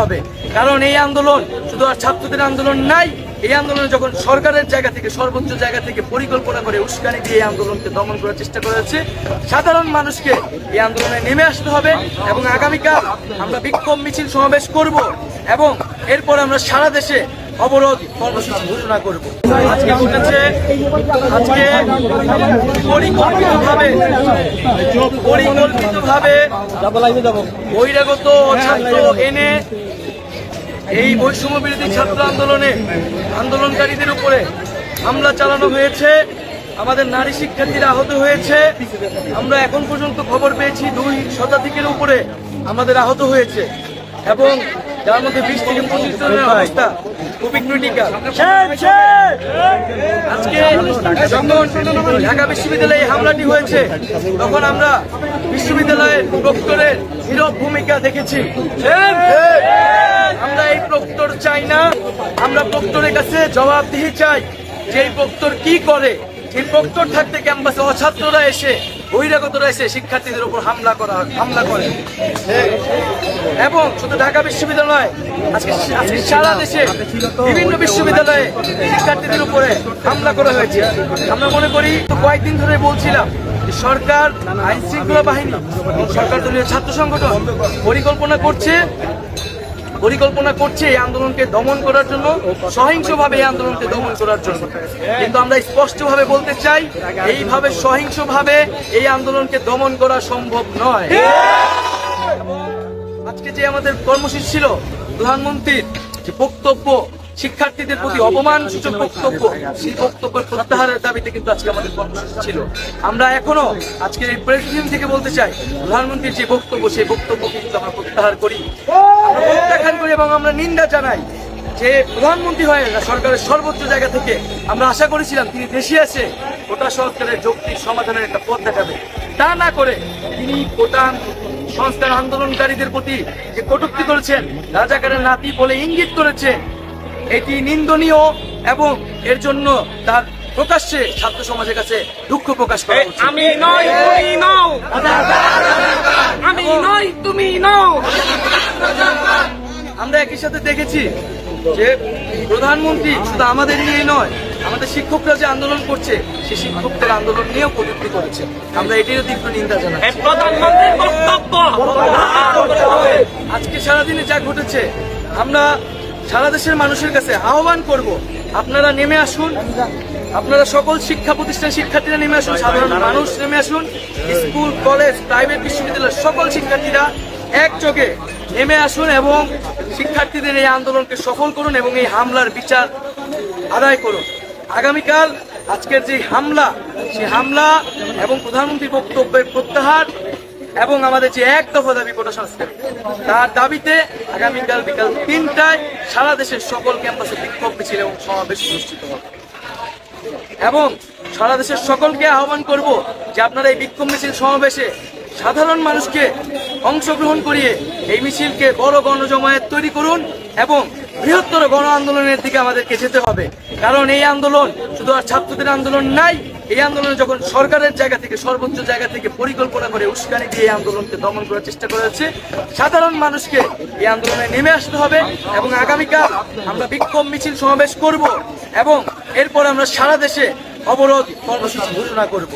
হবে, কারণ এই আন্দোলন শুধু আর ছাত্রদের আন্দোলন নাই। এই আন্দোলনে যখন সরকারের জায়গা থেকে, সর্বোচ্চ জায়গা থেকে পরিকল্পনা করে উস্কানি দিয়ে এই আন্দোলনকে দমন করার চেষ্টা করা হচ্ছে, সাধারণ মানুষকে এই আন্দোলনে নেমে আসতে হবে এবং আগামীকাল আমরা বিক্ষোভ মিছিল সমাবেশ করব এবং এরপর আমরা সারা দেশে অবরোধ কর্মসূচি ঘোষণা করব। আজকে ঘটেছে, আজকে পরিকল্পিতভাবে বহিরাগত ছাত্র এনে এই বৈষম্য বিরোধী ছাত্র আন্দোলনকারীদের উপরে হামলা চালানো হয়েছে। আমাদের নারী শিক্ষার্থীরা আহত হয়েছে। আমরা এখন পর্যন্ত খবর পেয়েছি 2 শতাধিকের উপরে আমাদের আহত হয়েছে এবং যার মধ্যে 20 থেকে 25 জনের অবস্থা খুবই ক্রিটিক্যাল। আজকে যখন ঢাকা বিশ্ববিদ্যালয়ে হামলাটি হয়েছে তখন আমরা বিশ্ববিদ্যালয়ের প্রক্টরের নীরব ভূমিকা দেখেছি। আমরা এই প্রক্টর চাই না, আমরা প্রক্টরের কাছে জবাবদিহি চাই যে এই প্রক্টর কি করে। এই প্রক্টর থাকতে ক্যাম্পাসে অছাত্ররা এসে, বহিরাগতরা এসে শিক্ষার্থীদের উপর হামলা করে এবং শুধু ঢাকা বিশ্ববিদ্যালয়, আজকে সারা দেশে বিভিন্ন বিশ্ববিদ্যালয়ে শিক্ষার্থীদের উপরে হামলা করা হয়েছে। আমরা মনে করি কয়েকদিন ধরে বলছিলাম যে সরকার, আইন শৃঙ্খলা বাহিনী এবং সরকার দলীয় ছাত্র সংগঠন পরিকল্পনা করছে এই আন্দোলনকে দমন করার জন্য, সহিংসভাবে এই আন্দোলনকে দমন করার জন্য। কিন্তু আমরা স্পষ্টভাবে বলতে চাই, এইভাবে সহিংসভাবে এই আন্দোলনকে দমন করা সম্ভব নয়। আজকে যে আমাদের কর্মসূচি ছিল, প্রধানমন্ত্রীর যে বক্তব্য, শিক্ষার্থীদের প্রতি অপমানসূচক বক্তব্য, সেই বক্তব্যের প্রত্যাহারের দাবিতে কিন্তু আজকে আমাদের কর্মসূচি ছিল। আমরা এখনো আজকের এই প্রেসিডেন্ট থেকে বলতে চাই, প্রধানমন্ত্রীর যে বক্তব্য, সেই বক্তব্যকে কিন্তু আমরা প্রত্যাহার করি, প্রত্যাখ্যান করি এবং আমরা নিন্দা জানাই যে প্রধানমন্ত্রী হয়ে সরকারের সর্বোচ্চ জায়গা থেকে আমরা আশা করেছিলাম তিনি দেশে এসে কোটা সংস্কারের যৌক্তিক সমাধানের একটা পথ দেখাবে। তা না করে তিনি কোটা সংস্কার আন্দোলনকারীদের প্রতি যে কটূক্তি করেছেন, রাজাকারের নাতি বলে ইঙ্গিত করেছেন, এটি নিন্দনীয় এবং এর জন্য তার প্রকাশ্যে ছাত্র সমাজের কাছে দুঃখ প্রকাশ করা উচিত। আমরা একই সাথে দেখেছি যে প্রধানমন্ত্রী শুধু আমাদের নিয়েই নয়, আমাদের শিক্ষকরা যে আন্দোলন করছে সেই শিক্ষকদের আন্দোলন নিয়েও কটূক্তি করেছে। আমরা এটিরও তীব্র নিন্দা জানাই। আজকে সারাদিনে যা ঘটেছে, আমরা সারা দেশের মানুষের কাছে আহ্বান করব, আপনারা নেমে আসুন, আপনারা সকল শিক্ষা প্রতিষ্ঠান শিক্ষার্থীরা নেমে আসুন, সাধারণ মানুষ নেমে আসুন, স্কুল, কলেজ, প্রাইভেট, বিশ্ববিদ্যালয়ের সকল শিক্ষার্থীরা একযোগে নেমে আসুন এবং শিক্ষার্থীদের এই আন্দোলনকে সফল করুন এবং এই হামলার বিচার আদায় করুন। আগামীকাল আজকের যে হামলা, সেই হামলা এবং প্রধানমন্ত্রীর বক্তব্যের প্রত্যাহার এবং আমাদের যে 1 দফা দাবি কোটা সংস্কার, তার দাবিতে আগামীকাল বিকাল 3টায় সারা দেশের সকল ক্যাম্পাসে বিক্ষোভ মিছিল এবং সমাবেশ অনুষ্ঠিত হবে এবং সারা দেশের সকলকে আহ্বান করব যে আপনারা এই বিক্ষোভ মিছিল সমাবেশে সাধারণ মানুষকে অংশগ্রহণ করিয়ে এই মিছিলকে বড় গণজমায়েত তৈরি করুন এবং বৃহত্তর গণ আন্দোলনের দিকে আমাদেরকে যেতে হবে, কারণ এই আন্দোলন শুধু আর ছাত্রদের আন্দোলন নাই। এই আন্দোলনে যখন সরকারের জায়গা থেকে, সর্বোচ্চ জায়গা থেকে পরিকল্পনা করে উস্কানি দিয়ে এই আন্দোলনকে দমন করার চেষ্টা করা হচ্ছে, সাধারণ মানুষকে এই আন্দোলনে নেমে আসতে হবে এবং আগামীকাল আমরা বিক্ষোভ মিছিল সমাবেশ করব এবং এরপর আমরা সারা দেশে অবরোধ কর্মসূচি ঘোষণা করব।